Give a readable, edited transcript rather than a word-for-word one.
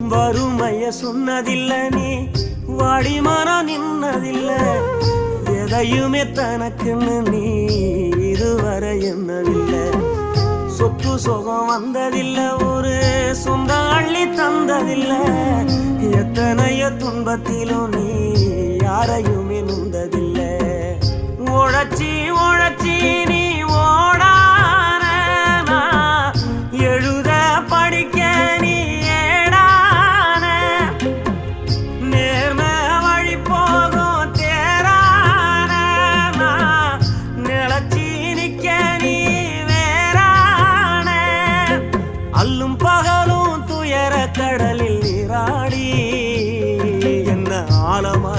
வறுமைய சொன்னதில்ல நீ வாடிமரம் நின்னதில்ல எதையுமே தனக்குன்னு நீ இதுவரை என்னதில்ல சொத்து சுகம் வந்ததில்ல ஒரு சொந்த அள்ளி தந்ததில்ல எத்தனையோ துன்பத்திலும் நீ யாரையுமே நுந்ததில்ல உழைச்சி உழைச்சி நீ ஓடான எழுத படிக்க நீ ஏடான நேர்ம வழி போகும் தேரான நிலச்சி நிக்க நீ வேறான அல்லும் பகலும் துயர கடலில் நீராடி என்ன ஆழமா